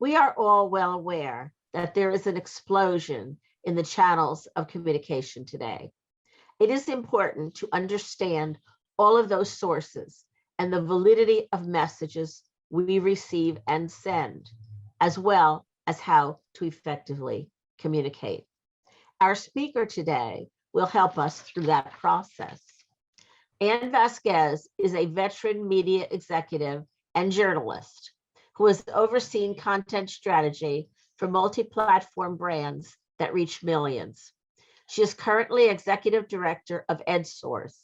We are all well aware that there is an explosion in the channels of communication today. It is important to understand all of those sources and the validity of messages we receive and send, as well as how to effectively communicate. Our speaker today will help us through that process. Ann Vasquez is a veteran media executive and journalist who has overseen content strategy for multi-platform brands that reach millions. She is currently executive director of EdSource,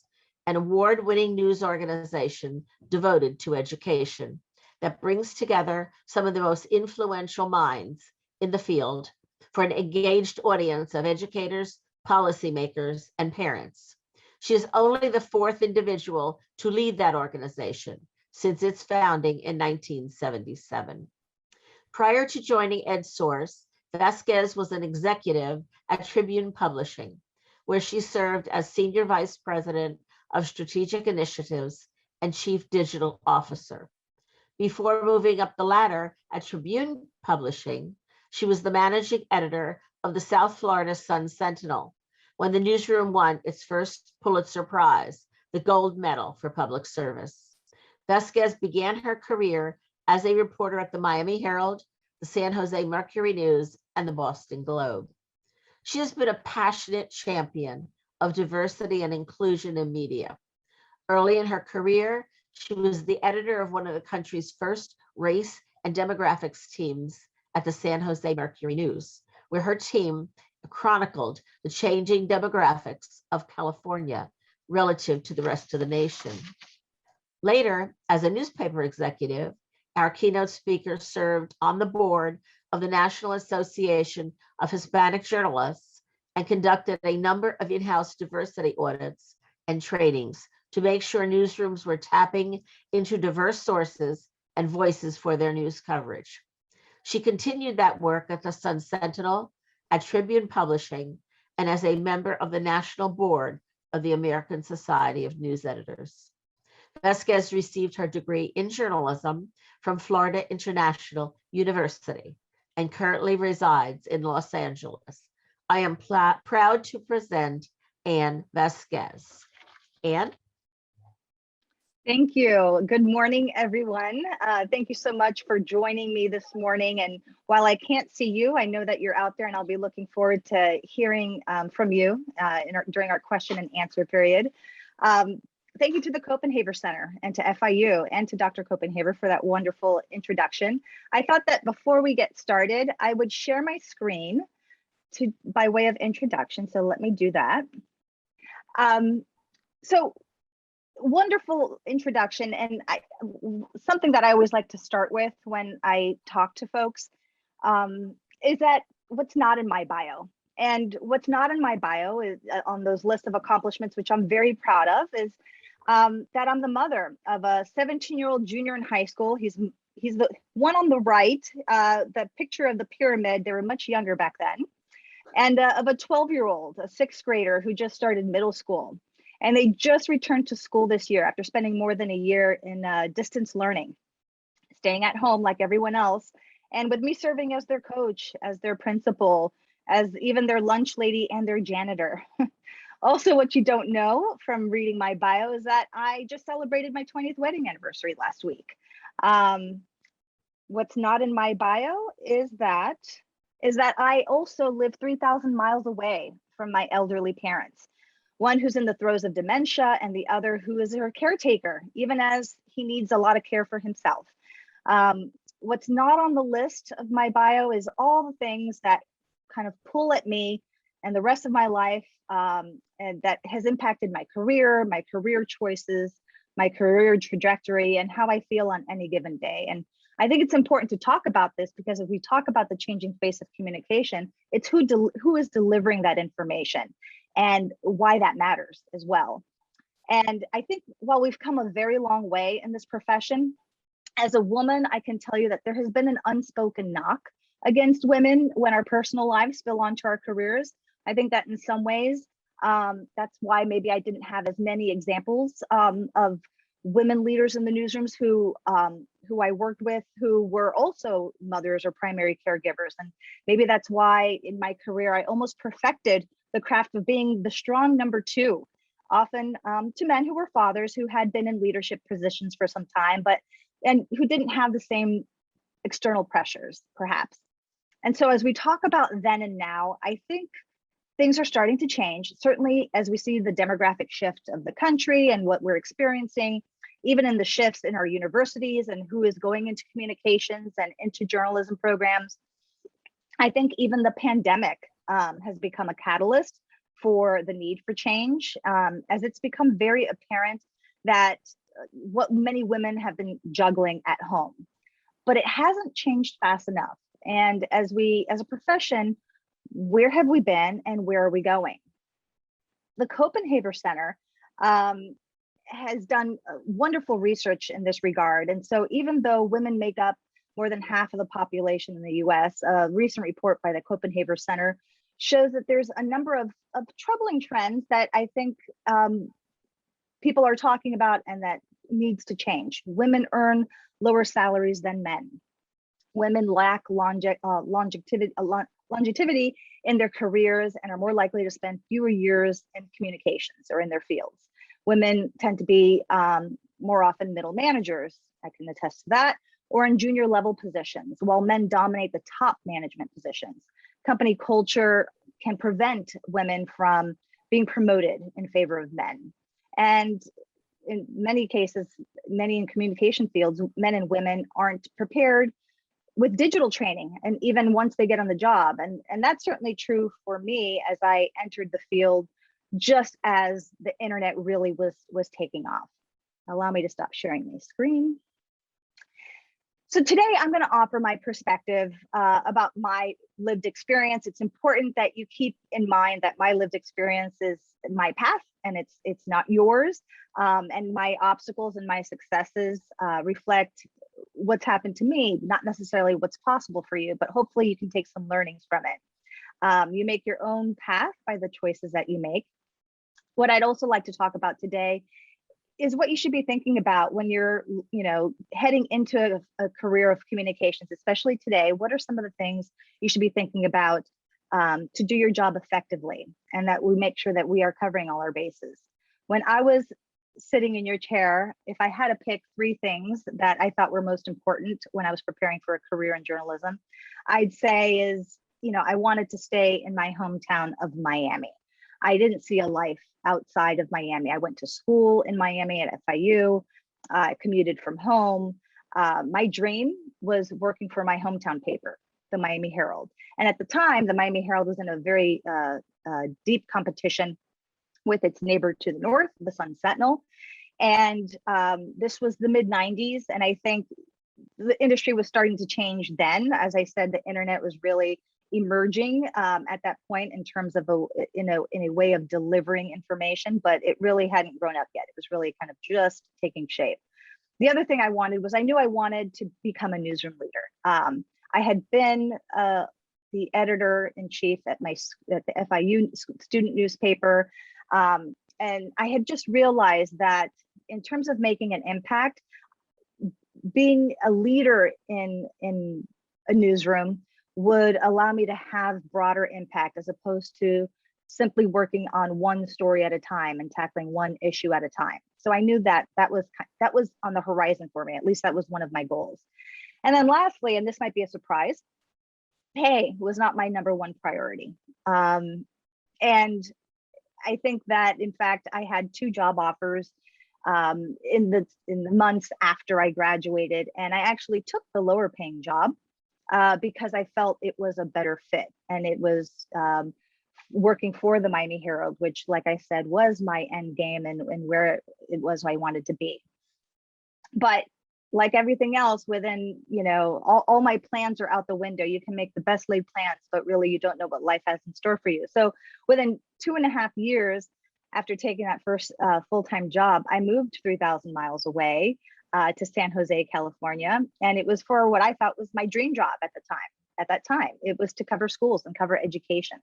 an award-winning news organization devoted to education that brings together some of the most influential minds in the field for an engaged audience of educators, policymakers, and parents. She is only the fourth individual to lead that organization since its founding in 1977. Prior to joining EdSource, Vasquez was an executive at Tribune Publishing, where she served as Senior Vice President of Strategic Initiatives and Chief Digital Officer. Before moving up the ladder at Tribune Publishing, she was the managing editor of the South Florida Sun-Sentinel when the newsroom won its first Pulitzer Prize, the gold medal for public service. Vasquez began her career as a reporter at the Miami Herald, the San Jose Mercury News, and the Boston Globe. She has been a passionate champion of diversity and inclusion in media. Early in her career, she was the editor of one of the country's first race and demographics teams at the San Jose Mercury News, where her team chronicled the changing demographics of California relative to the rest of the nation. Later, as a newspaper executive, our keynote speaker served on the board of the National Association of Hispanic Journalists and conducted a number of in-house diversity audits and trainings to make sure newsrooms were tapping into diverse sources and voices for their news coverage. She continued that work at the Sun-Sentinel, at Tribune Publishing, and as a member of the National Board of the American Society of News Editors. Vasquez received her degree in journalism from Florida International University and currently resides in Los Angeles. I am proud to present Ann Vasquez. Ann? Thank you. Good morning, everyone. Thank you so much for joining me this morning. And while I can't see you, I know that you're out there, and I'll be looking forward to hearing from you during our question and answer period. Thank you to the Copenhaver Center and to FIU and to Dr. Copenhaver for that wonderful introduction. I thought that before we get started, I would share my screen by way of introduction. So let me do that. Wonderful introduction, and something that I always like to start with when I talk to folks is that what's not in my bio. And what's not in my bio is on those lists of accomplishments, which I'm very proud of, is that I'm the mother of a 17-year-old junior in high school. He's the one on the right, the picture of the pyramid. They were much younger back then, and of a 12-year-old, a sixth grader who just started middle school. And they just returned to school this year after spending more than a year in distance learning, staying at home like everyone else. And with me serving as their coach, as their principal, as even their lunch lady and their janitor. Also, what you don't know from reading my bio is that I just celebrated my 20th wedding anniversary last week. What's not in my bio is that I also live 3,000 miles away from my elderly parents. One who's in the throes of dementia and the other who is her caretaker, even as he needs a lot of care for himself. What's not on the list of my bio is all the things that kind of pull at me and the rest of my life, and that has impacted my career choices, my career trajectory, and how I feel on any given day. And I think it's important to talk about this because if we talk about the changing face of communication, it's who is delivering that information and why that matters as well. And I think while we've come a very long way in this profession, as a woman, I can tell you that there has been an unspoken knock against women when our personal lives spill onto our careers. I think that in some ways, that's why maybe I didn't have as many examples of women leaders in the newsrooms who who I worked with who were also mothers or primary caregivers. And maybe that's why in my career, I almost perfected the craft of being the strong number two, often to men who were fathers who had been in leadership positions for some time, and who didn't have the same external pressures, perhaps. And so as we talk about then and now, I think things are starting to change, certainly as we see the demographic shift of the country and what we're experiencing, even in the shifts in our universities and who is going into communications and into journalism programs. I think even the pandemic has become a catalyst for the need for change, as it's become very apparent that what many women have been juggling at home, but it hasn't changed fast enough. And as a profession, where have we been and where are we going? The Copenhagen Center has done wonderful research in this regard. And so even though women make up more than half of the population in the US, a recent report by the Copenhagen Center shows that there's a number of troubling trends that I think people are talking about and that needs to change. Women earn lower salaries than men. Women lack longevity in their careers and are more likely to spend fewer years in communications or in their fields. Women tend to be more often middle managers, I can attest to that, or in junior level positions, while men dominate the top management positions. Company culture can prevent women from being promoted in favor of men. And in many cases, many in communication fields, men and women aren't prepared with digital training, and even once they get on the job. And that's certainly true for me as I entered the field just as the internet really was taking off. Allow me to stop sharing my screen. So today I'm going to offer my perspective about my lived experience. It's important that you keep in mind that my lived experience is my path and it's not yours. And my obstacles and my successes reflect what's happened to me, not necessarily what's possible for you, but hopefully you can take some learnings from it. You make your own path by the choices that you make. What I'd also like to talk about today is what you should be thinking about when you're, heading into a career of communications, especially today. What are some of the things you should be thinking about to do your job effectively, and that we make sure that we are covering all our bases? When I was sitting in your chair, if I had to pick 3 things that I thought were most important when I was preparing for a career in journalism, I'd say is, I wanted to stay in my hometown of Miami. I didn't see a life outside of Miami. I went to school in Miami at FIU. I commuted from home. My dream was working for my hometown paper, the Miami Herald. And at the time, the Miami Herald was in a very deep competition with its neighbor to the north, the Sun Sentinel. And this was the mid 90s. And I think the industry was starting to change then. As I said, the internet was really emerging at that point in terms of in a way of delivering information, but it really hadn't grown up yet. It was really kind of just taking shape. The other thing I wanted was, I knew I wanted to become a newsroom leader. I had been the editor-in-chief at the FIU student newspaper, and I had just realized that in terms of making an impact, being a leader in a newsroom would allow me to have broader impact, as opposed to simply working on one story at a time and tackling one issue at a time. So I knew that that was on the horizon for me. At least that was one of my goals. And then lastly, and this might be a surprise, pay was not my number one priority. And I think that, in fact, I had 2 job offers in the months after I graduated, and I actually took the lower paying job because I felt it was a better fit, and it was working for the Miami Herald, which, like I said, was my end game and where it was I wanted to be. But like everything else within, all my plans are out the window. You can make the best laid plans, but really you don't know what life has in store for you. So within 2.5 years after taking that first full-time job, I moved 3,000 miles away to San Jose, California. And it was for what I thought was my dream job at the time. At that time, it was to cover schools and cover education.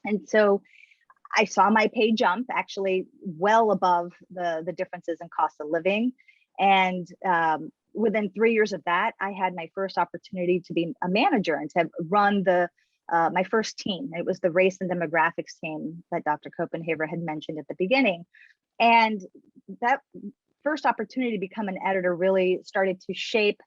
And so I saw my pay jump actually well above the differences in cost of living. And within 3 years of that, I had my first opportunity to be a manager and to run my first team. It was the race and demographics team that Dr. Copenhaver had mentioned at the beginning. And that first opportunity to become an editor really started to shape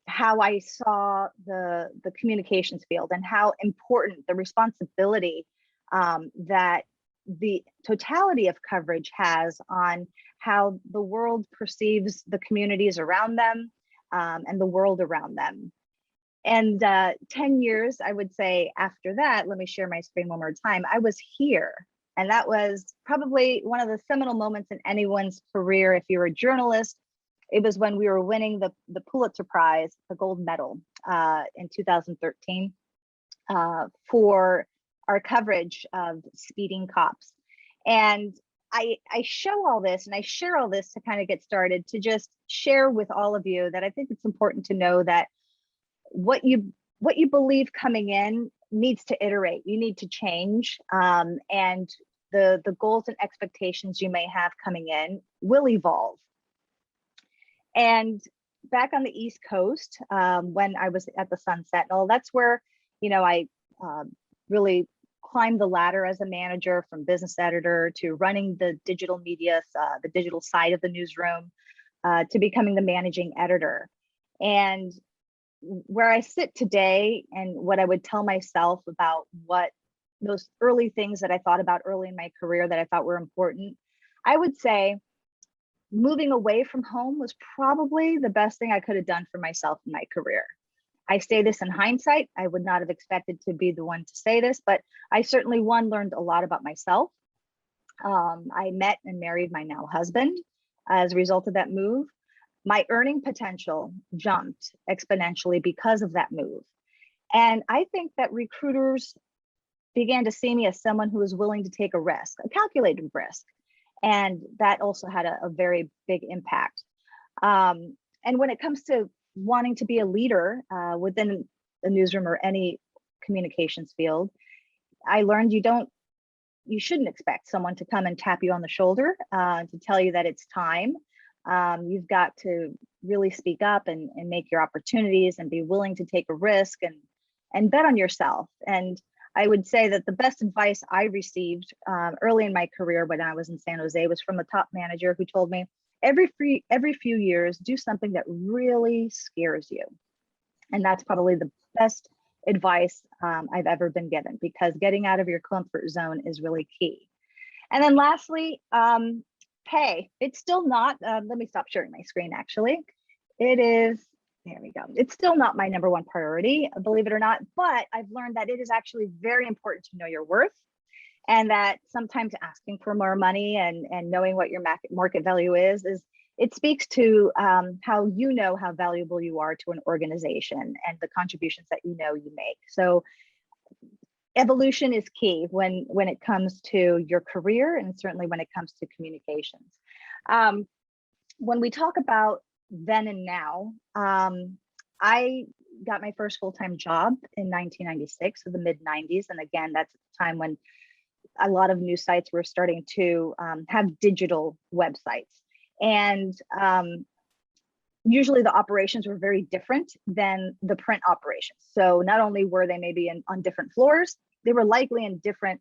how I saw the communications field and how important the responsibility that the totality of coverage has on how the world perceives the communities around them and the world around them. And 10 years, I would say after that, let me share my screen one more time, I was here. And that was probably one of the seminal moments in anyone's career. If you're a journalist, it was when we were winning the Pulitzer Prize, the gold medal in 2013 for our coverage of speeding cops. And I show all this and I share all this to kind of get started, to just share with all of you that I think it's important to know that what you believe coming in needs to iterate. You need to change, and the goals and expectations you may have coming in will evolve. And back on the East Coast, when I was at the Sun Sentinel, that's where, you know, I really climbed the ladder as a manager, from business editor to running the digital media, the digital side of the newsroom, to becoming the managing editor. And where I sit today and what I would tell myself about what those early things that I thought about early in my career that I thought were important, I would say moving away from home was probably the best thing I could have done for myself in my career. I say this in hindsight. I would not have expected to be the one to say this, but I certainly, learned a lot about myself. I met and married my now husband as a result of that move. My earning potential jumped exponentially because of that move. And I think that recruiters began to see me as someone who was willing to take a risk, a calculated risk. And that also had a very big impact. And when it comes to wanting to be a leader within a newsroom or any communications field, I learned you shouldn't expect someone to come and tap you on the shoulder to tell you that it's time. You've got to really speak up and make your opportunities and be willing to take a risk and bet on yourself. And I would say that the best advice I received early in my career when I was in San Jose was from a top manager who told me, every few years, do something that really scares you. And that's probably the best advice I've ever been given, because getting out of your comfort zone is really key. And then lastly, pay. It's still not, let me stop sharing my screen actually. It is, there we go. It's still not my number one priority, believe it or not, but I've learned that it is actually very important to know your worth, and that sometimes asking for more money and knowing what your market value is it speaks to how you know how valuable you are to an organization and the contributions that you know you make. So evolution is key when it comes to your career, and certainly when it comes to communications. When we talk about then and now, I got my first full-time job in 1996, so the mid-90s. And again, that's the time when a lot of news sites were starting to have digital websites. And usually the operations were very different than the print operations. So not only were they maybe on different floors, they were likely in different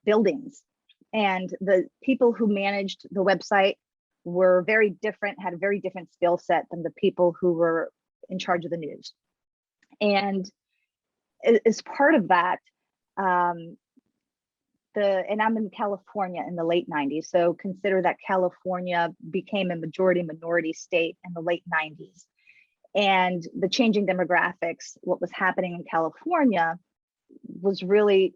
buildings. And the people who managed the website were very different, had a very different skill set than the people who were in charge of the news. And as part of that, and I'm in California in the late 90s. So consider that California became a majority minority state in the late 90s. And the changing demographics, what was happening in California was really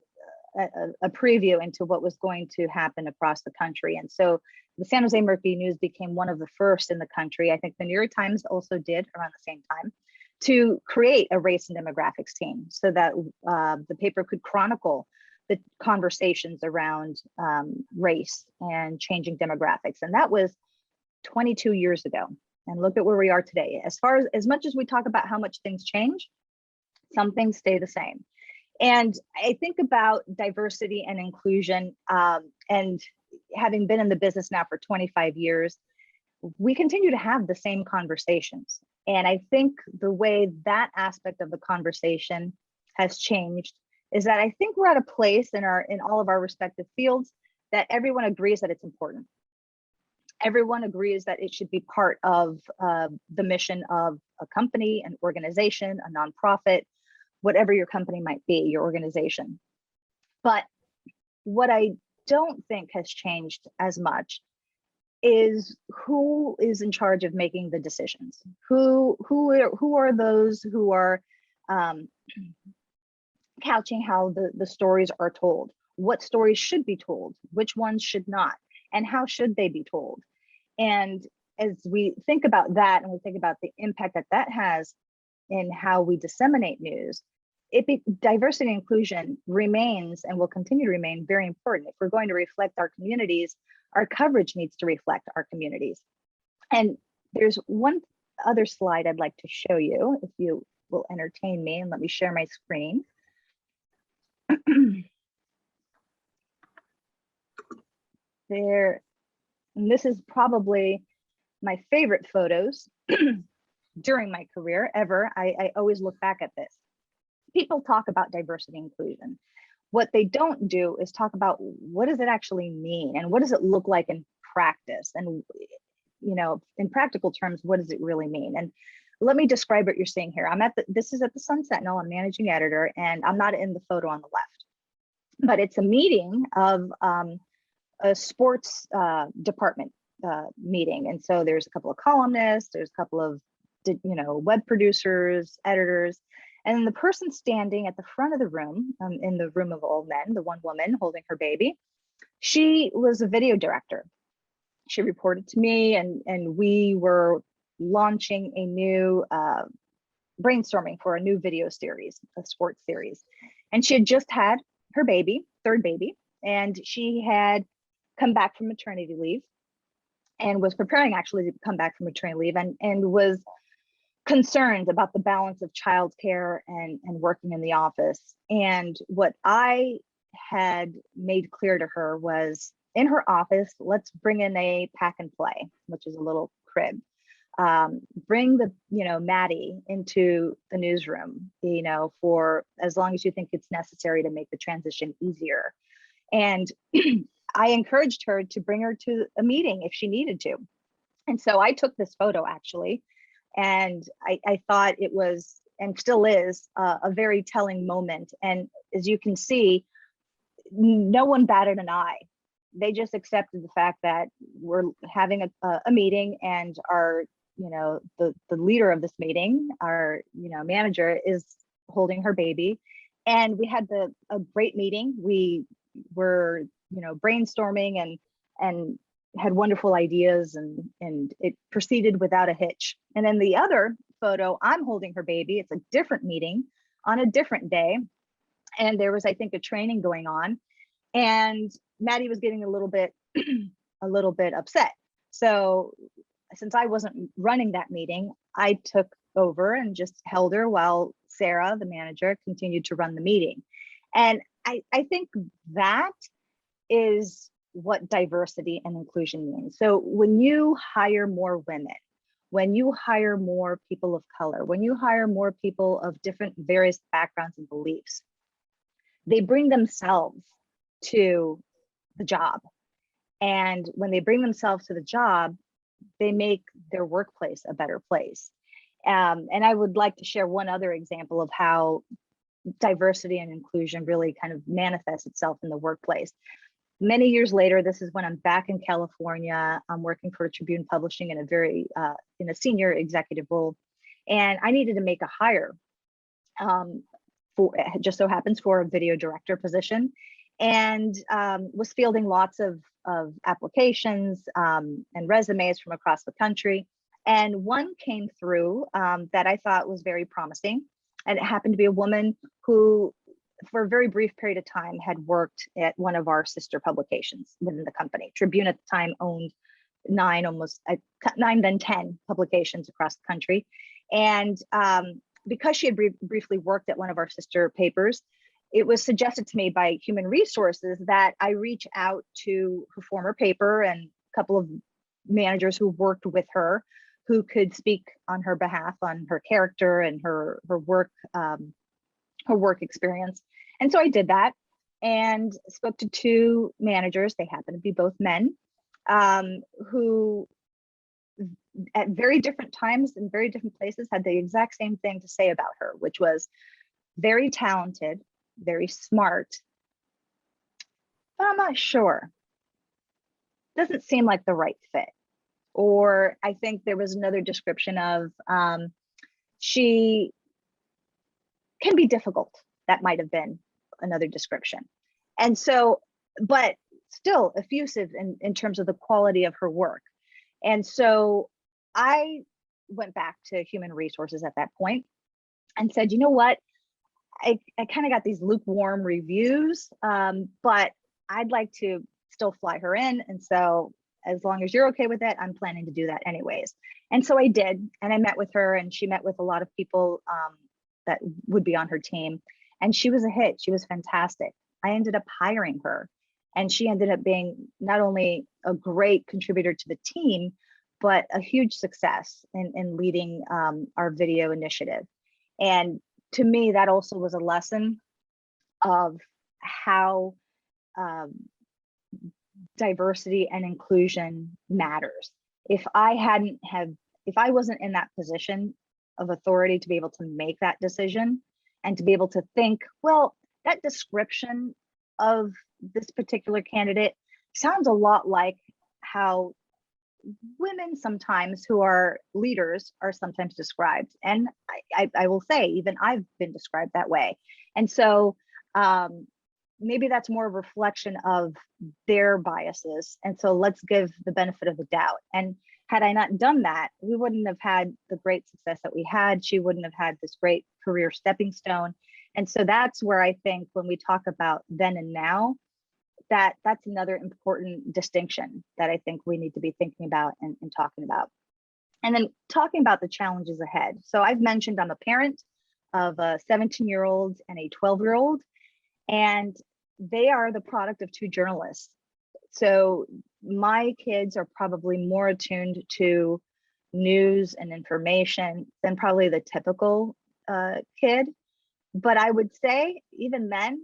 a preview into what was going to happen across the country. And so the San Jose Mercury News became one of the first in the country. I think the New York Times also did around the same time, to create a race and demographics team so that the paper could chronicle the conversations around race and changing demographics. And that was 22 years ago. And look at where we are today. As much as we talk about how much things change, some things stay the same. And I think about diversity and inclusion, and having been in the business now for 25 years, we continue to have the same conversations. And I think the way that aspect of the conversation has changed is that I think we're at a place in all of our respective fields that everyone agrees that it's important. Everyone agrees that it should be part of the mission of a company, an organization, a nonprofit, whatever your company might be, your organization. But what I don't think has changed as much is who is in charge of making the decisions. Who are those who are couching how the stories are told? What stories should be told? Which ones should not? And how should they be told? And as we think about that, and we think about the impact that that has in how we disseminate news, diversity and inclusion remains and will continue to remain very important. If we're going to reflect our communities, our coverage needs to reflect our communities. And there's one other slide I'd like to show you, if you will entertain me and let me share my screen. There, and this is probably my favorite photos during my career ever. I always look back at this. People talk about diversity and inclusion. What they don't do is talk about what does it actually mean and what does it look like in practice, and in practical terms, what does it really mean? And let me describe what you're seeing here. This is at the Sun Sentinel. I'm managing editor, and I'm not in the photo on the left, but it's a meeting of a sports department meeting. And so there's a couple of columnists, there's a couple of web producers, editors, and the person standing at the front of the room, in the room of all men, the one woman holding her baby, she was a video director. She reported to me, and we were launching a new brainstorming for a new video series, a sports series. And she had just had her baby, third baby, and she had come back from maternity leave and was preparing actually to come back from maternity leave, and was concerned about the balance of childcare and working in the office. And what I had made clear to her was, in her office, let's bring in a pack and play, which is a little crib. Bring Maddie into the newsroom, for as long as you think it's necessary to make the transition easier. And I encouraged her to bring her to a meeting if she needed to. And so I took this photo actually, and I thought it was, and still is, a very telling moment. And as you can see, no one batted an eye. They just accepted the fact that we're having a meeting, and our, the leader of this meeting, our, manager, is holding her baby. And we had a great meeting. We were, brainstorming and had wonderful ideas, and it proceeded without a hitch. And then the other photo, I'm holding her baby. It's a different meeting on a different day. And there was, I think, a training going on, and Maddie was getting a little bit upset. So since I wasn't running that meeting, I took over and just held her while Sarah, the manager, continued to run the meeting. And I think that is what diversity and inclusion means. So when you hire more women, when you hire more people of color, when you hire more people of different various backgrounds and beliefs, they bring themselves to the job. And when they bring themselves to the job, they make their workplace a better place. And I would like to share one other example of how diversity and inclusion really kind of manifests itself in the workplace. Many years later, this is when I'm back in California. I'm working for Tribune Publishing in a senior executive role, and I needed to make a hire. It just so happens for a video director position, and was fielding lots of applications and resumes from across the country. And one came through that I thought was very promising, and it happened to be a woman who, for a very brief period of time, had worked at one of our sister publications within the company. Tribune at the time owned 9, then 10 publications across the country. And because she had briefly worked at one of our sister papers, it was suggested to me by human resources that I reach out to her former paper and a couple of managers who worked with her, who could speak on her behalf, on her character and her work experience. And so I did that and spoke to two managers. They happen to be both men, who at very different times in very different places had the exact same thing to say about her, which was very talented, very smart, but I'm not sure. Doesn't seem like the right fit. Or I think there was another description of she can be difficult. That might have been another description. And so, but still effusive in terms of the quality of her work. And so I went back to human resources at that point and said, you know what? I kind of got these lukewarm reviews, but I'd like to still fly her in. And so as long as you're okay with it, I'm planning to do that anyways. And so I did. And I met with her, and she met with a lot of people that would be on her team. And she was a hit. She was fantastic. I ended up hiring her. And she ended up being not only a great contributor to the team, but a huge success in leading our video initiative. And to me, that also was a lesson of how diversity and inclusion matters. If I wasn't in that position of authority to be able to make that decision and to be able to think, well, that description of this particular candidate sounds a lot like how women sometimes who are leaders are sometimes described. And I will say, even I've been described that way. And so maybe that's more a reflection of their biases. And so let's give the benefit of the doubt. And had I not done that, we wouldn't have had the great success that we had. She wouldn't have had this great career stepping stone. And so that's where I think when we talk about then and now, that's another important distinction that I think we need to be thinking about and talking about. And then talking about the challenges ahead. So I've mentioned I'm a parent of a 17-year-old and a 12-year-old, and they are the product of two journalists. So my kids are probably more attuned to news and information than probably the typical kid. But I would say even then,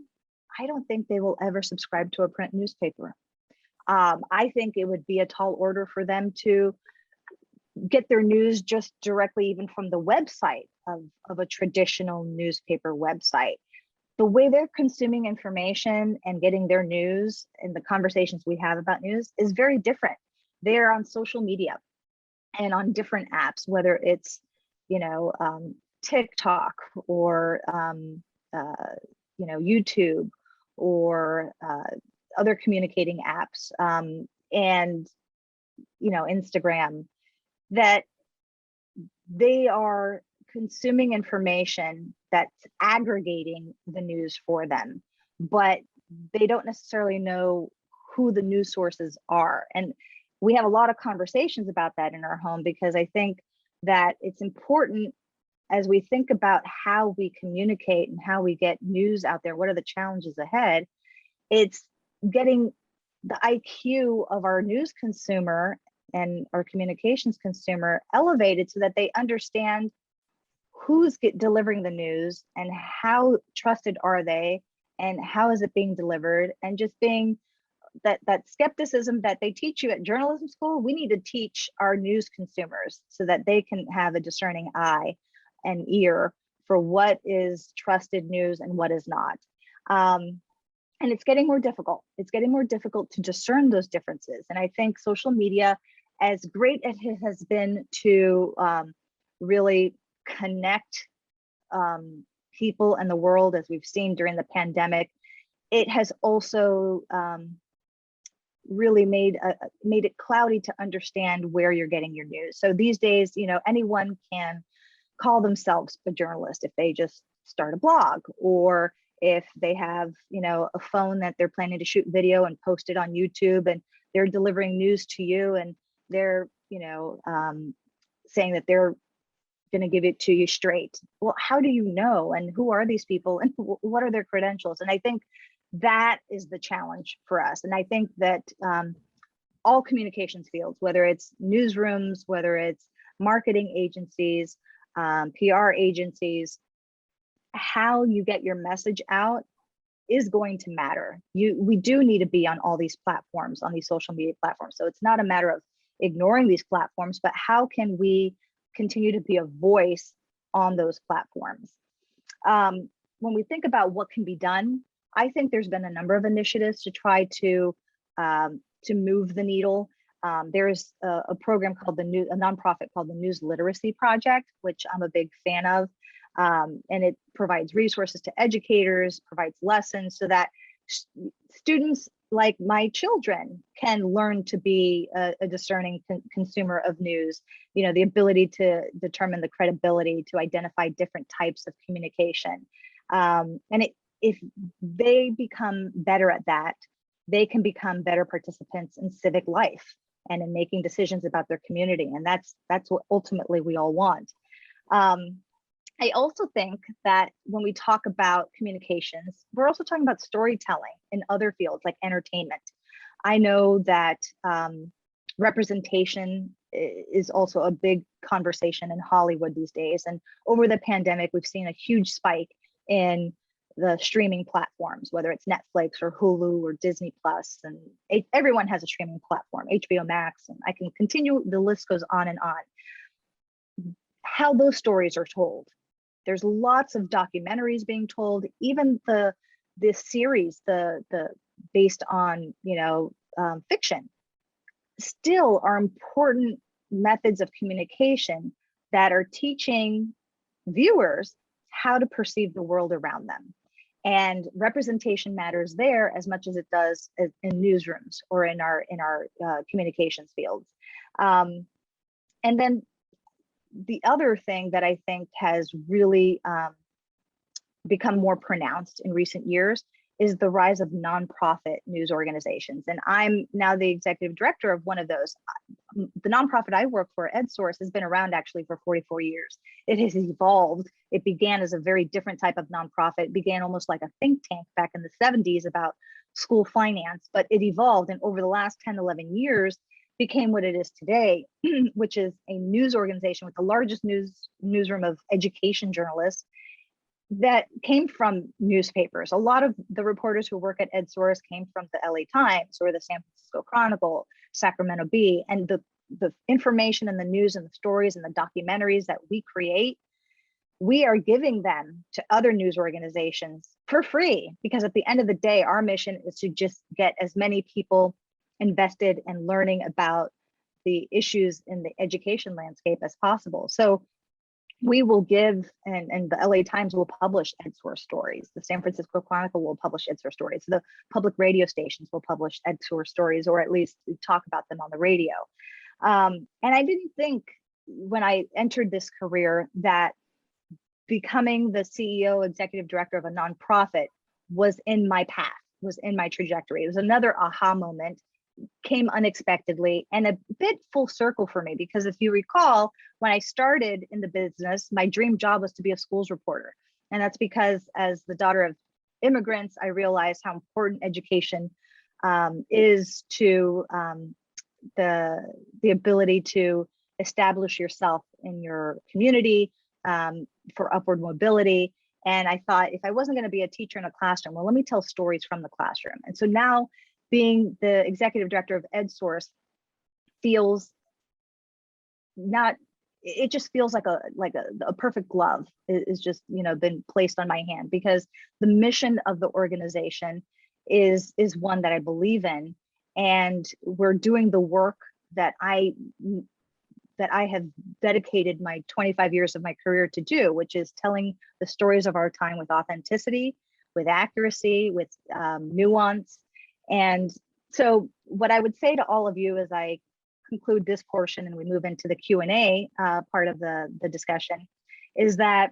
I don't think they will ever subscribe to a print newspaper. I think it would be a tall order for them to get their news just directly even from the website of a traditional newspaper website. The way they're consuming information and getting their news and the conversations we have about news is very different. They're on social media and on different apps, whether it's, TikTok or, YouTube or other communicating apps and, Instagram, that they are consuming information that's aggregating the news for them, but they don't necessarily know who the news sources are. And we have a lot of conversations about that in our home, because I think that it's important as we think about how we communicate and how we get news out there, what are the challenges ahead? It's getting the IQ of our news consumer and our communications consumer elevated so that they understand who's delivering the news and how trusted are they and how is it being delivered, and just being that skepticism that they teach you at journalism school, we need to teach our news consumers so that they can have a discerning eye and ear for what is trusted news and what is not. And it's getting more difficult. It's getting more difficult to discern those differences. And I think social media, as great as it has been to really connect people and the world, as we've seen during the pandemic, it has also really made it cloudy to understand where you're getting your news. So these days, anyone can call themselves a journalist if they just start a blog, or if they have, a phone that they're planning to shoot video and post it on YouTube, and they're delivering news to you, and they're, saying that they're going to give it to you straight. Well, how do you know? And who are these people? And what are their credentials? And I think that is the challenge for us. And I think that all communications fields, whether it's newsrooms, whether it's marketing agencies, PR agencies, how you get your message out is going to matter. We do need to be on all these platforms, on these social media platforms. So it's not a matter of ignoring these platforms, but how can we continue to be a voice on those platforms? When we think about what can be done, I think there's been a number of initiatives to try to move the needle. There's a program called a nonprofit called the News Literacy Project, which I'm a big fan of. And it provides resources to educators, provides lessons so that students like my children can learn to be a discerning consumer of news, the ability to determine the credibility, to identify different types of communication. If they become better at that, they can become better participants in civic life and in making decisions about their community. And that's what ultimately we all want. I also think that when we talk about communications, we're also talking about storytelling in other fields like entertainment. I know that representation is also a big conversation in Hollywood these days. And over the pandemic, we've seen a huge spike in the streaming platforms, whether it's Netflix or Hulu or Disney Plus, and everyone has a streaming platform, HBO Max, and I can continue, the list goes on and on. How those stories are told. There's lots of documentaries being told, even the series, the based on fiction, still are important methods of communication that are teaching viewers how to perceive the world around them. And representation matters there as much as it does in newsrooms or in our communications fields. And then the other thing that I think has really become more pronounced in recent years is the rise of nonprofit news organizations. And I'm now the executive director of one of those. The nonprofit I work for, EdSource, has been around actually for 44 years. It has evolved. It began as a very different type of nonprofit. It began almost like a think tank back in the 70s about school finance, but it evolved. And over the last 10, 11 years, became what it is today, which is a news organization with the largest newsroom of education journalists that came from newspapers. A lot of the reporters who work at EdSource came from the LA Times or the San Francisco Chronicle, Sacramento Bee, and the information and the news and the stories and the documentaries that we create, we are giving them to other news organizations for free, because at the end of the day, our mission is to just get as many people invested and learning about the issues in the education landscape as possible. So we will give, and the LA Times will publish EdSource stories. The San Francisco Chronicle will publish EdSource stories. The public radio stations will publish EdSource stories, or at least talk about them on the radio. And I didn't think when I entered this career that becoming the CEO, executive director of a nonprofit was in my path, was in my trajectory. It was another aha moment, came unexpectedly and a bit full circle for me, because if you recall, when I started in the business, my dream job was to be a schools reporter. And that's because as the daughter of immigrants, I realized how important education is to the ability to establish yourself in your community for upward mobility. And I thought, if I wasn't going to be a teacher in a classroom, well, let me tell stories from the classroom. And so now, being the executive director of EdSource feels not, it just feels like a perfect glove is just, been placed on my hand, because the mission of the organization is one that I believe in. And we're doing the work that I have dedicated my 25 years of my career to do, which is telling the stories of our time with authenticity, with accuracy, with nuance. And so what I would say to all of you as I conclude this portion and we move into the Q&A part of the discussion is that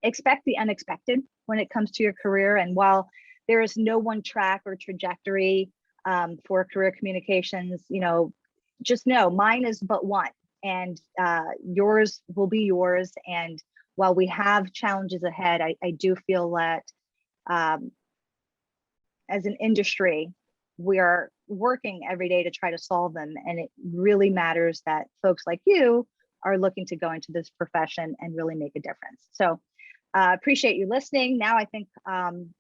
expect the unexpected when it comes to your career. And while there is no one track or trajectory for career communications, just know mine is but one, and yours will be yours. And while we have challenges ahead, I do feel that as an industry, we are working every day to try to solve them. And it really matters that folks like you are looking to go into this profession and really make a difference. So appreciate you listening. Now I think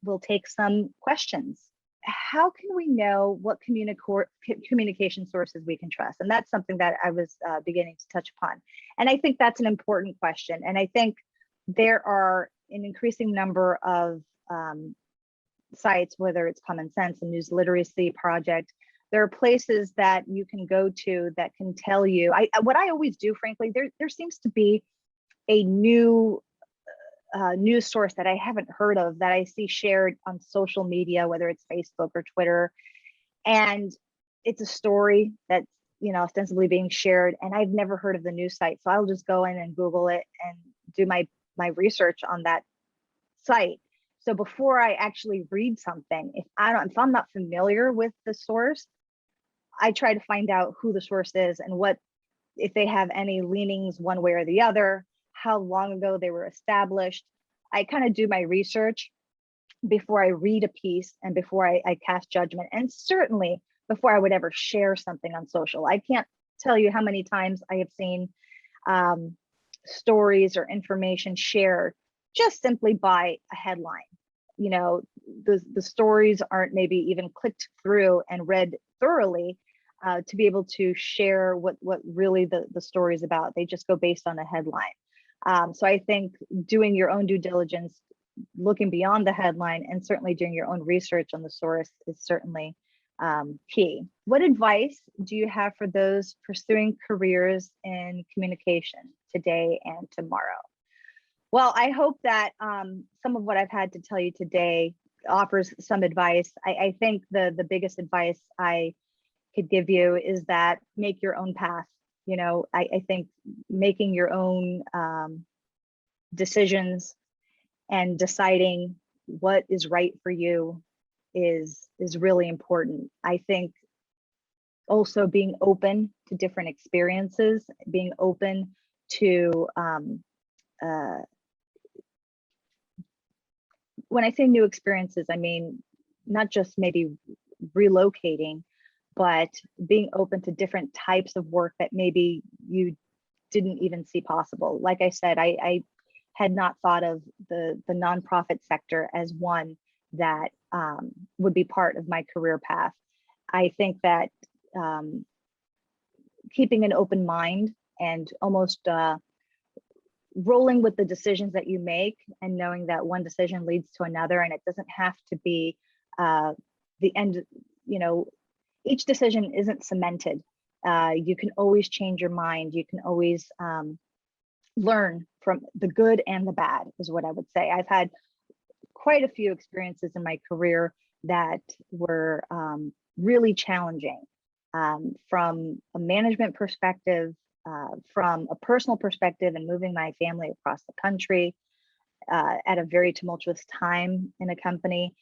we'll take some questions. How can we know what communication sources we can trust? And that's something that I was beginning to touch upon. And I think that's an important question. And I think there are an increasing number of sites, whether it's Common Sense and News Literacy Project, there are places that you can go to that can tell you. What I always do, frankly, there seems to be a new news source that I haven't heard of that I see shared on social media, whether it's Facebook or Twitter, and it's a story that's ostensibly being shared, and I've never heard of the news site, so I'll just go in and Google it and do my research on that site. So before I actually read something, if I'm not familiar with the source, I try to find out who the source is and if they have any leanings one way or the other, how long ago they were established. I kind of do my research before I read a piece and before I cast judgment, and certainly before I would ever share something on social. I can't tell you how many times I have seen stories or information shared just simply by a headline. The stories aren't maybe even clicked through and read thoroughly to be able to share what really the story is about. They just go based on a headline. So I think doing your own due diligence, looking beyond the headline, and certainly doing your own research on the source is certainly key. What advice do you have for those pursuing careers in communication today and tomorrow? Well, I hope that some of what I've had to tell you today offers some advice. I think the biggest advice I could give you is that make your own path. I think making your own decisions and deciding what is right for you is really important. I think also being open to different experiences, being open to when I say new experiences, I mean not just maybe relocating, but being open to different types of work that maybe you didn't even see possible. Like I said, I had not thought of the nonprofit sector as one that would be part of my career path. I think that keeping an open mind and almost rolling with the decisions that you make, and knowing that one decision leads to another, and it doesn't have to be the end. Each decision isn't cemented. You can always change your mind. You can always learn from the good and the bad, is what I would say. I've had quite a few experiences in my career that were really challenging, from a management perspective, from a personal perspective, and moving my family across the country at a very tumultuous time in a company.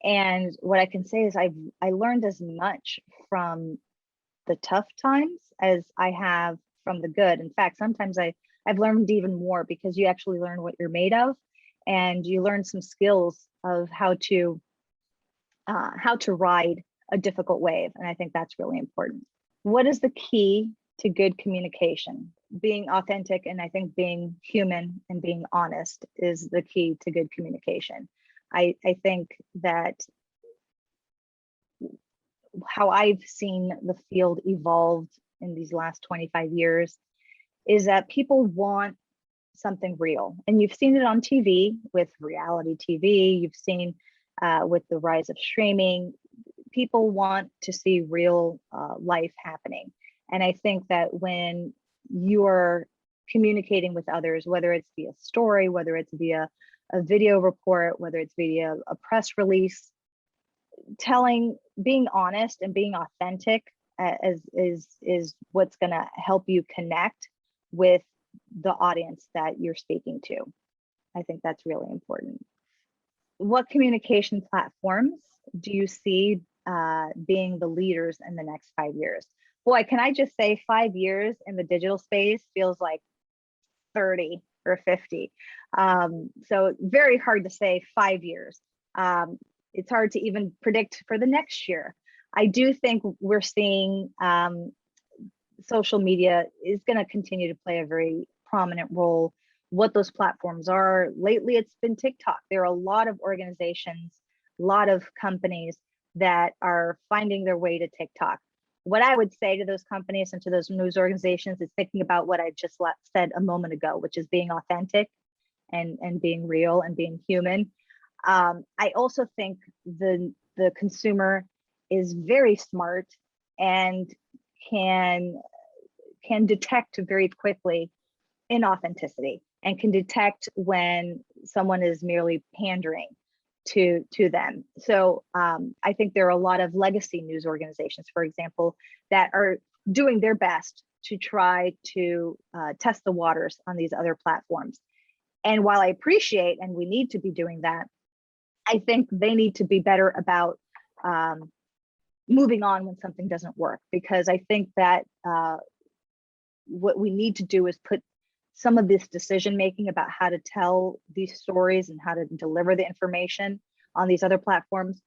And what I can say is I learned as much from the tough times as I have from the good. In fact, sometimes I've learned even more, because you actually learn what you're made of, and you learn some skills of how to ride a difficult wave. And I think that's really important. What is the key to good communication? Being authentic, and I think being human and being honest is the key to good communication. I think that how I've seen the field evolved in these last 25 years is that people want something real. And you've seen it on TV with reality TV, you've seen with the rise of streaming, people want to see real life happening. And I think that when you're communicating with others, whether it's via story, whether it's via a video report, whether it's via a press release, being honest and being authentic is what's going to help you connect with the audience that you're speaking to. I think that's really important. What communication platforms do you see being the leaders in the next 5 years? Boy, can I just say 5 years in the digital space feels like 30 or 50. So very hard to say 5 years. It's hard to even predict for the next year. I do think we're seeing social media is going to continue to play a very prominent role. What those platforms are, lately it's been TikTok. There are a lot of organizations, a lot of companies that are finding their way to TikTok. What I would say to those companies and to those news organizations is thinking about what I just said a moment ago, which is being authentic and being real and being human. I also think the consumer is very smart and can detect very quickly inauthenticity and can detect when someone is merely pandering to them. So I think there are a lot of legacy news organizations, for example, that are doing their best to try to test the waters on these other platforms. And while I appreciate, and we need to be doing that, I think they need to be better about moving on when something doesn't work, because I think that what we need to do is put some of this decision making about how to tell these stories and how to deliver the information on these other platforms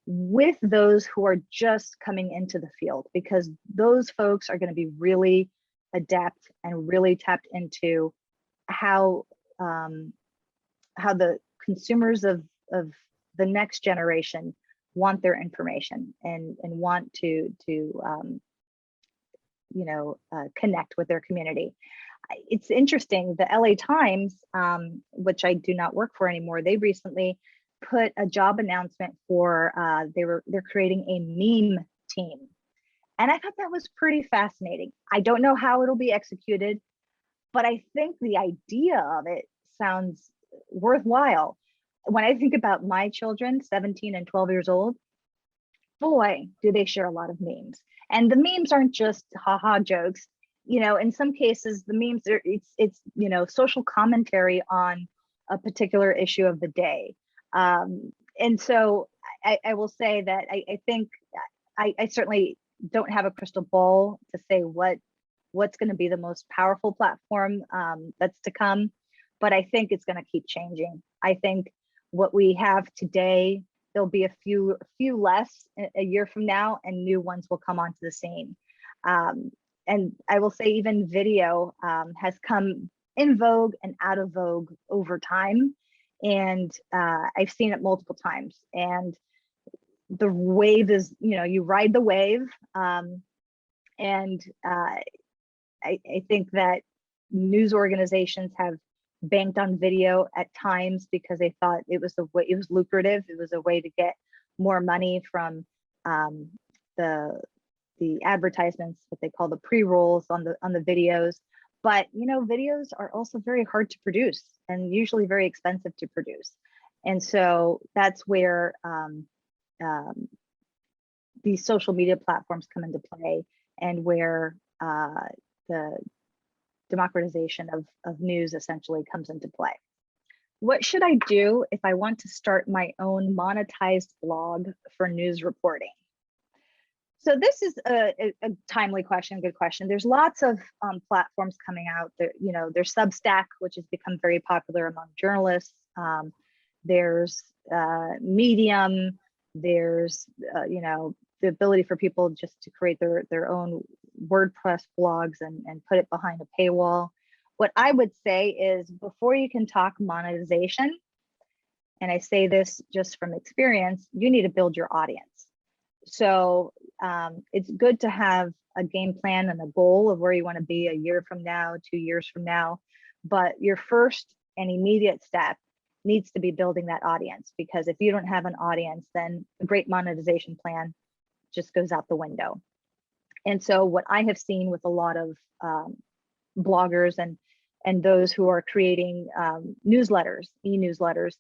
with those who are just coming into the field, because those folks are going to be really adept and really tapped into how the consumers of the next generation want their information and want to connect with their community. It's interesting, the LA Times, which I do not work for anymore, they recently put a job announcement for they're creating a meme team. And I thought that was pretty fascinating. I don't know how it'll be executed, but I think the idea of it sounds worthwhile. When I think about my children, 17 and 12 years old, boy, do they share a lot of memes. And the memes aren't just haha jokes. In some cases, the memes are it's social commentary on a particular issue of the day. And so I will say that I think I certainly don't have a crystal ball to say what's going to be the most powerful platform that's to come, but I think it's going to keep changing. I think what we have today, there'll be a few less a year from now, and new ones will come onto the scene. And I will say even video has come in vogue and out of vogue over time. And I've seen it multiple times. And the wave is, you ride the wave. And I think that news organizations have banked on video at times because they thought it was lucrative. It was a way to get more money from the advertisements, what they call the pre-rolls on the videos. But videos are also very hard to produce and usually very expensive to produce. And so that's where these social media platforms come into play, and where the democratization of news essentially comes into play. What should I do if I want to start my own monetized blog for news reporting? So this is a timely question, good question. There's lots of platforms coming out there. There's Substack, which has become very popular among journalists. There's Medium. There's the ability for people just to create their own WordPress blogs and put it behind a paywall. What I would say is, before you can talk monetization, and I say this just from experience, you need to build your audience. So it's good to have a game plan and a goal of where you want to be a year from now, 2 years from now. But your first and immediate step needs to be building that audience, because if you don't have an audience, then a great monetization plan just goes out the window. And so what I have seen with a lot of bloggers and those who are creating newsletters, e-newsletters,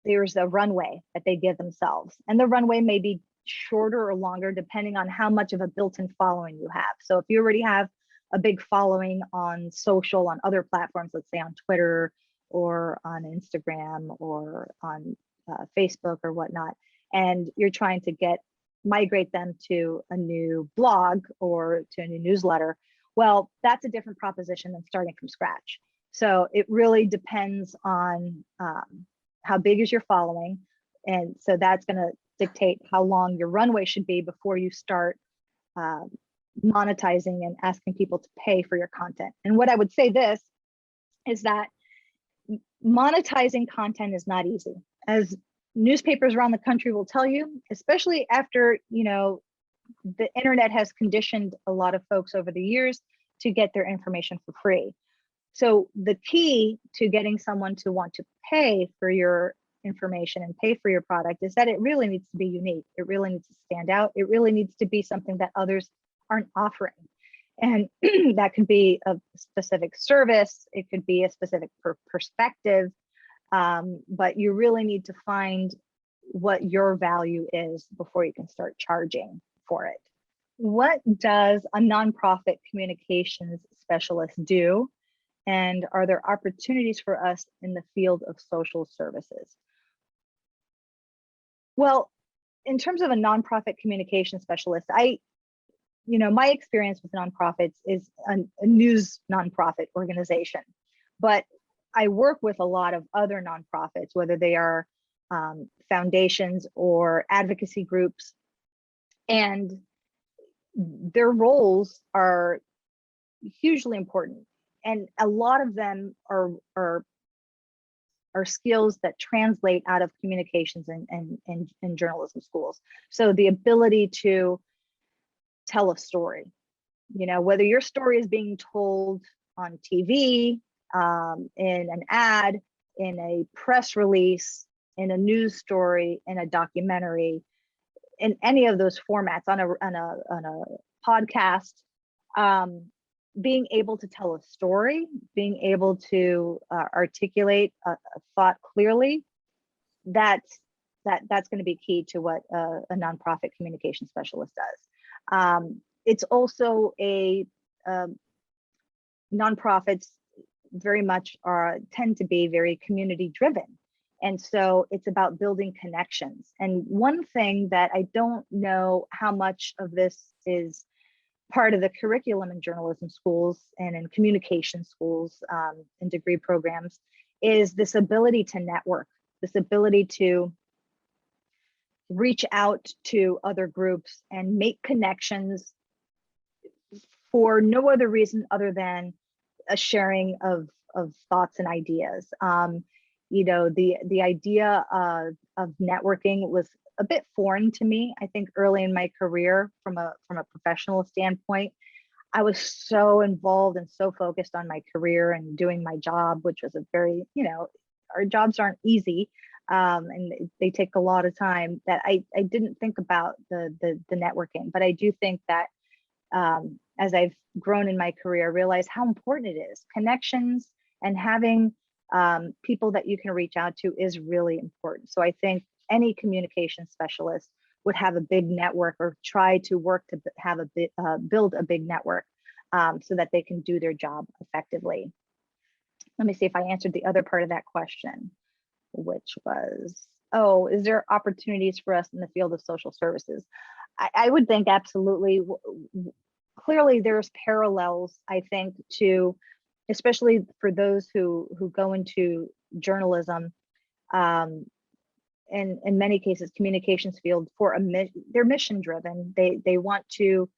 there's a runway that they give themselves. And the runway may be shorter or longer depending on how much of a built-in following you have. So if you already have a big following on social, on other platforms, let's say on Twitter or on Instagram or on Facebook or whatnot, and you're trying to migrate them to a new blog or to a new newsletter, well, that's a different proposition than starting from scratch. So it really depends on how big is your following. And so that's going to dictate how long your runway should be before you start monetizing and asking people to pay for your content. And what I would say this is that monetizing content is not easy, as newspapers around the country will tell you, especially after, the internet has conditioned a lot of folks over the years to get their information for free. So the key to getting someone to want to pay for your information and pay for your product is that it really needs to be unique. It really needs to stand out. It really needs to be something that others aren't offering. And that could be a specific service. It could be a specific perspective. But you really need to find what your value is before you can start charging for it. What does a nonprofit communications specialist do? And are there opportunities for us in the field of social services? Well, in terms of a nonprofit communication specialist, my experience with nonprofits is a news nonprofit organization, but I work with a lot of other nonprofits, whether they are foundations or advocacy groups, and their roles are hugely important. And a lot of them are skills that translate out of communications and journalism schools. So the ability to tell a story, whether your story is being told on TV, in an ad, in a press release, in a news story, in a documentary, in any of those formats, on a podcast, being able to tell a story, being able to articulate a thought clearly, that's going to be key to what a nonprofit communication specialist does. It's also nonprofits very much tend to be very community driven. And so it's about building connections. And one thing that I don't know how much of this is part of the curriculum in journalism schools and in communication schools and degree programs is this ability to network, this ability to reach out to other groups and make connections for no other reason other than a sharing of thoughts and ideas. The idea of networking was a bit foreign to me. I think early in my career, from a professional standpoint, I was so involved and so focused on my career and doing my job, which was a very, our jobs aren't easy, and they take a lot of time, that I didn't think about the networking. But I do think that as I've grown in my career, I realize how important it is. Connections and having people that you can reach out to is really important. So I think any communication specialist would have a big network, or try to work to have build a big network so that they can do their job effectively. Let me see if I answered the other part of that question, which was, is there opportunities for us in the field of social services? I would think absolutely. Clearly, there's parallels, I think, to, especially for those who go into journalism, and in many cases, communications field, they're mission driven. They want to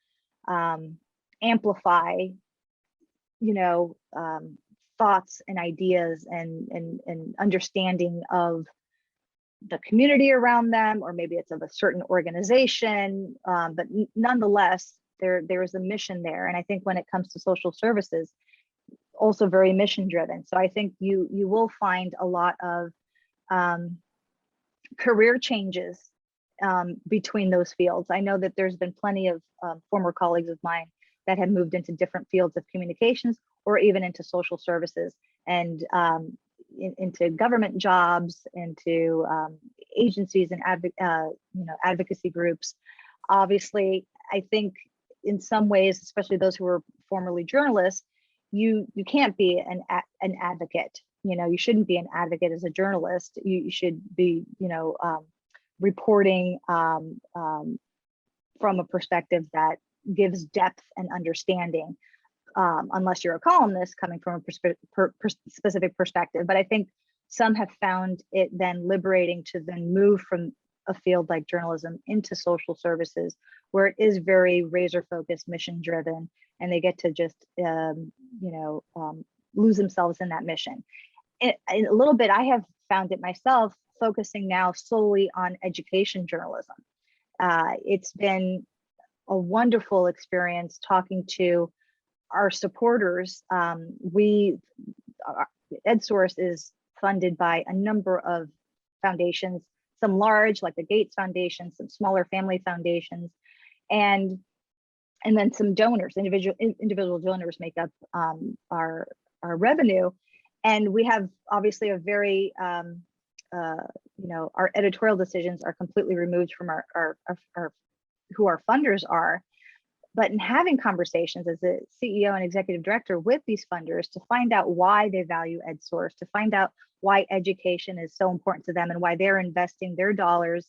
amplify, thoughts and ideas and understanding of the community around them, or maybe it's of a certain organization, but nonetheless, there is a mission there. And I think when it comes to social services, also very mission driven. So I think you will find a lot of career changes between those fields. I know that there's been plenty of former colleagues of mine that have moved into different fields of communications, or even into social services, and into government jobs, into agencies and advocacy groups. Obviously, I think in some ways, especially those who were formerly journalists, you can't be an advocate. You shouldn't be an advocate as a journalist. You should be, reporting from a perspective that gives depth and understanding, unless you're a columnist coming from a specific perspective. But I think some have found it then liberating to then move from a field like journalism into social services, where it is very razor focused, mission driven, and they get to just lose themselves in that mission. In a little bit, I have found it myself focusing now solely on education journalism. It's been a wonderful experience talking to our supporters. EdSource is funded by a number of foundations, some large like the Gates Foundation, some smaller family foundations, and then some donors. Individual donors make up our revenue, and we have obviously a very our editorial decisions are completely removed from our who our funders are. But in having conversations as a CEO and executive director with these funders to find out why they value EdSource, to find out why education is so important to them and why they're investing their dollars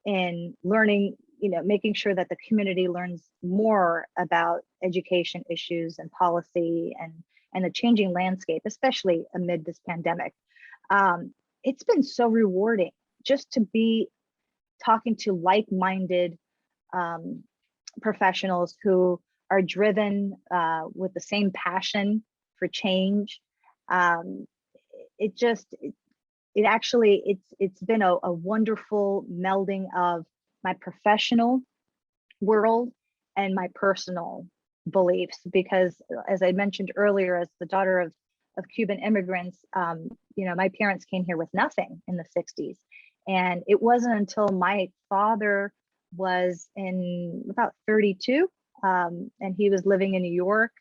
in learning, making sure that the community learns more about education issues and policy and the changing landscape, especially amid this pandemic. It's been so rewarding just to be talking to like-minded professionals who are driven with the same passion for change. It's been a wonderful melding of my professional world and my personal beliefs, because as I mentioned earlier, as the daughter of Cuban immigrants, my parents came here with nothing in the 60s. And it wasn't until my father was in about 32 and he was living in New York,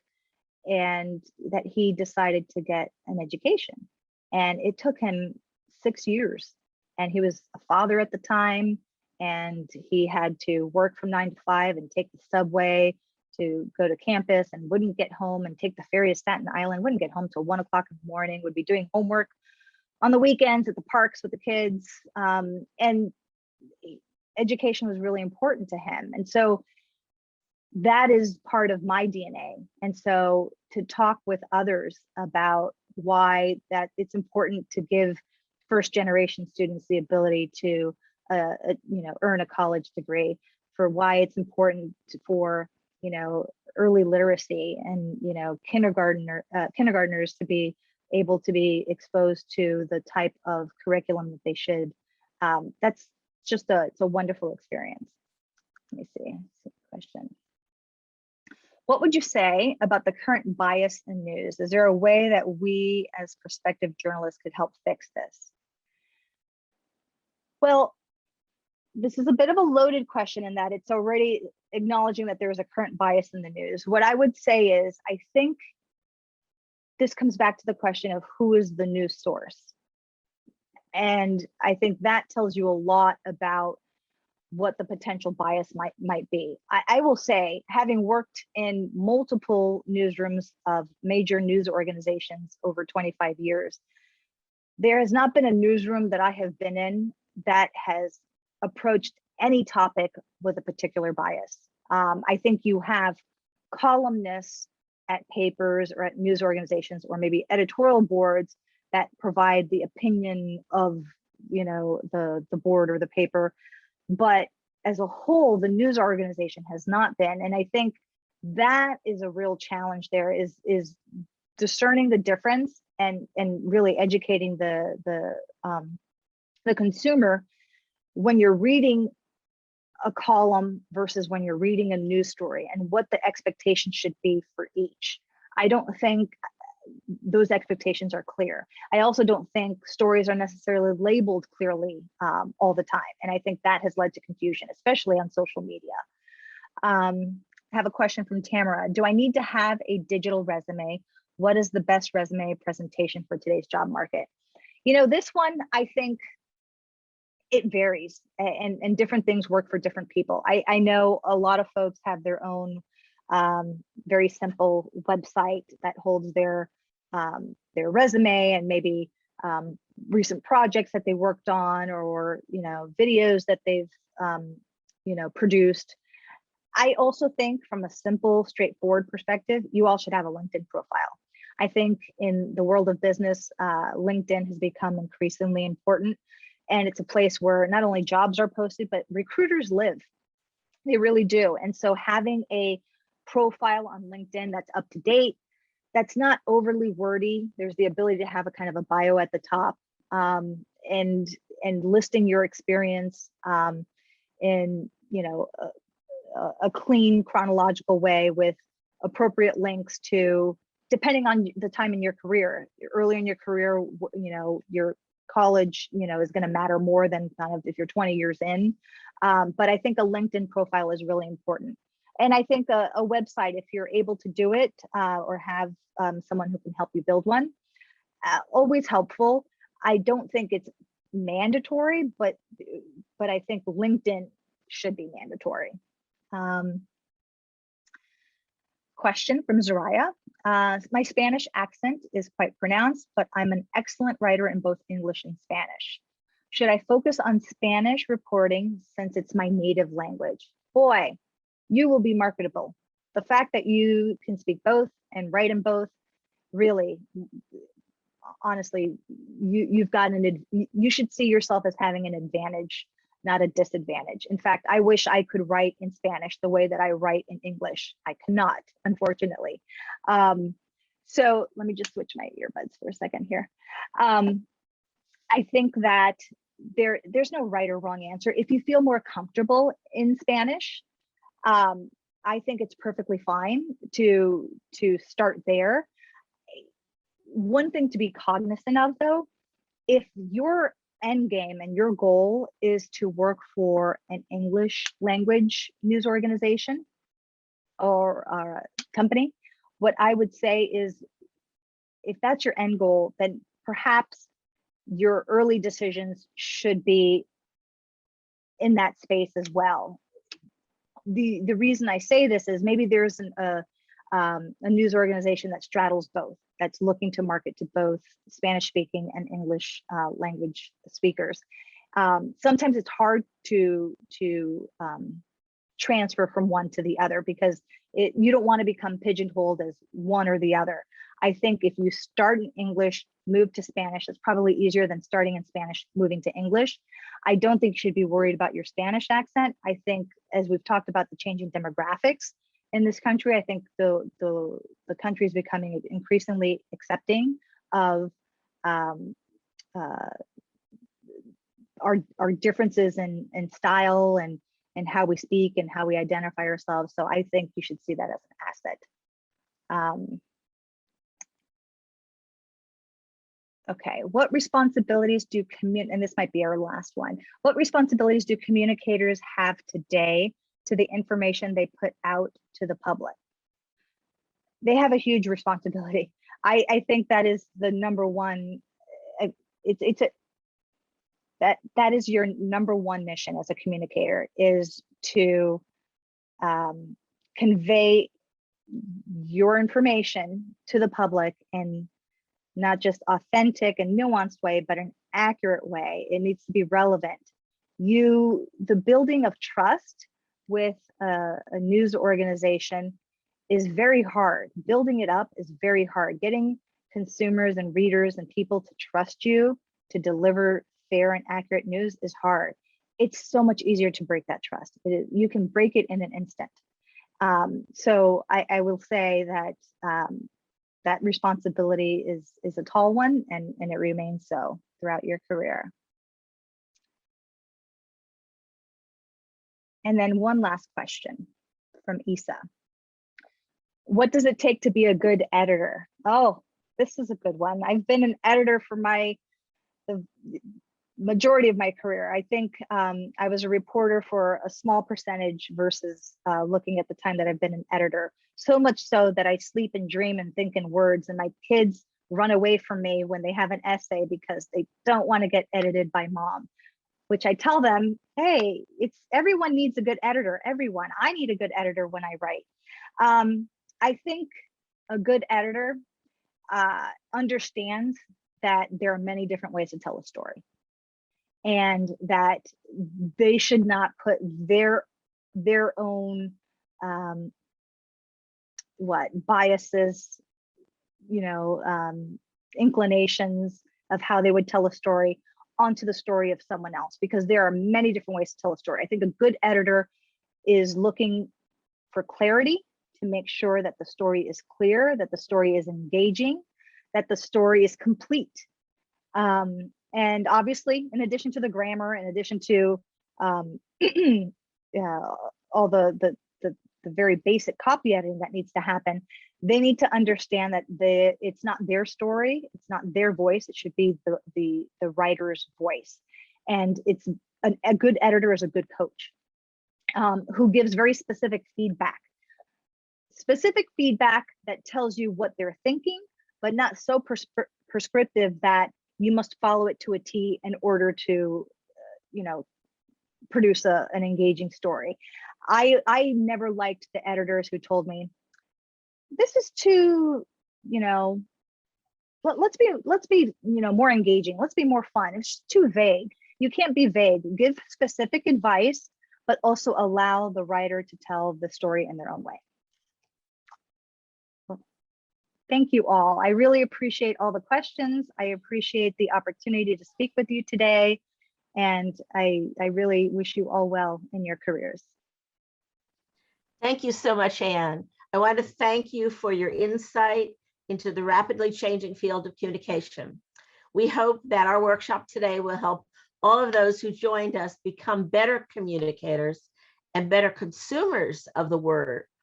and that he decided to get an education. And it took him 6 years, and he was a father at the time, and he had to work from 9 to 5 and take the subway to go to campus, and wouldn't get home, and take the ferry to Staten Island, wouldn't get home till 1 o'clock in the morning, would be doing homework on the weekends at the parks with the kids. And education was really important to him. And so that is part of my DNA. And so to talk with others about why that it's important to give first generation students the ability to earn a college degree, for why it's important for early literacy and kindergartners to be able to be exposed to the type of curriculum that they should. That's just it's a wonderful experience. Let me see question. What would you say about the current bias in news? Is there a way that we as prospective journalists could help fix this? Well, this is a bit of a loaded question in that it's already acknowledging that there is a current bias in the news. What I would say is, I think this comes back to the question of who is the news source. And I think that tells you a lot about what the potential bias might be. I will say, having worked in multiple newsrooms of major news organizations over 25 years, there has not been a newsroom that I have been in that has approached any topic with a particular bias. I think you have columnists at papers or at news organizations, or maybe editorial boards that provide the opinion of the board or the paper, but as a whole, the news organization has not been. And I think that is a real challenge. There is discerning the difference and really educating the consumer when you're reading a column versus when you're reading a news story, and what the expectation should be for each. I don't think those expectations are clear. I also don't think stories are necessarily labeled clearly all the time. And I think that has led to confusion, especially on social media. I have a question from Tamara. Do I need to have a digital resume? What is the best resume presentation for today's job market? This one, I think it varies, and different things work for different people. I know a lot of folks have their own very simple website that holds their resume and maybe recent projects that they worked on, or videos that they've produced. I also think, from a simple, straightforward perspective, you all should have a LinkedIn profile. I think in the world of business, LinkedIn has become increasingly important. And it's a place where not only jobs are posted, but recruiters live. They really do. And so having a profile on LinkedIn that's up to date, that's not overly wordy. There's the ability to have a kind of a bio at the top, and listing your experience in, you know, a clean chronological way with appropriate links to, depending on the time in your career. Earlier in your career, you know, your college, you know, is going to matter more than kind of if you're 20 years in. But I think a LinkedIn profile is really important. And I think a website, if you're able to do it, or have someone who can help you build one, always helpful. I don't think it's mandatory, but I think LinkedIn should be mandatory. Question from Zaraya. My Spanish accent is quite pronounced, but I'm an excellent writer in both English and Spanish. Should I focus on Spanish reporting since it's my native language? Boy, you will be marketable. The fact that you can speak both and write in both, really, honestly, you should see yourself as having an advantage, not a disadvantage. In fact, I wish I could write in Spanish the way that I write in English. I cannot, unfortunately. So let me just switch my earbuds for a second here. I think that there's no right or wrong answer. If you feel more comfortable in Spanish, I think it's perfectly fine to start there. One thing to be cognizant of, though, if your end game and your goal is to work for an English language news organization or company, what I would say is, if that's your end goal, then perhaps your early decisions should be in that space as well. The reason I say this is maybe there's a news organization that straddles both, that's looking to market to both Spanish speaking and English language speakers. Sometimes it's hard to transfer from one to the other, because you don't want to become pigeonholed as one or the other. I think if you start in English, move to Spanish, it's probably easier than starting in Spanish, moving to English. I don't think you should be worried about your Spanish accent. I think, as we've talked about the changing demographics in this country, I think the country is becoming increasingly accepting of our differences in style and how we speak and how we identify ourselves. So I think you should see that as an asset. Okay, what responsibilities do and this might be our last one. What responsibilities do communicators have today to the information they put out to the public? They have a huge responsibility. I think that is the number one. That is your number one mission as a communicator, is to convey your information to the public in not just authentic and nuanced way, but an accurate way. It needs to be relevant. The building of trust with a news organization is very hard. Building it up is very hard. Getting consumers and readers and people to trust you to deliver fair and accurate news is hard. It's so much easier to break that trust. You can break it in an instant. So I will say that that responsibility is a tall one, and it remains so throughout your career. And then one last question from Isa. What does it take to be a good editor? Oh, this is a good one. I've been an editor for the majority of my career. I think I was a reporter for a small percentage versus looking at the time that I've been an editor. So much so that I sleep and dream and think in words, and my kids run away from me when they have an essay because they don't want to get edited by mom, which I tell them, hey, everyone needs a good editor. Everyone. I need a good editor when I write. I think a good editor understands that there are many different ways to tell a story, and that they should not put their own biases, inclinations of how they would tell a story onto the story of someone else, because there are many different ways to tell a story. I think a good editor is looking for clarity to make sure that the story is clear, that the story is engaging, that the story is complete. And obviously, in addition to the grammar, in addition to all the very basic copy editing that needs to happen, they need to understand that it's not their story, it's not their voice, it should be the writer's voice. And it's a good editor is a good coach, who gives very specific feedback that tells you what they're thinking, but not so prescriptive that you must follow it to a T in order to, produce an engaging story. I never liked the editors who told me, this is too, let's be more engaging, let's be more fun, it's too vague. You can't be vague. Give specific advice, but also allow the writer to tell the story in their own way. Thank you all. I really appreciate all the questions. I appreciate the opportunity to speak with you today. And I really wish you all well in your careers. Thank you so much, Anne. I want to thank you for your insight into the rapidly changing field of communication. We hope that our workshop today will help all of those who joined us become better communicators and better consumers of the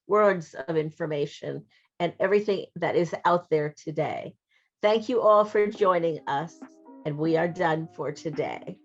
words of information and everything that is out there today. Thank you all for joining us, and we are done for today.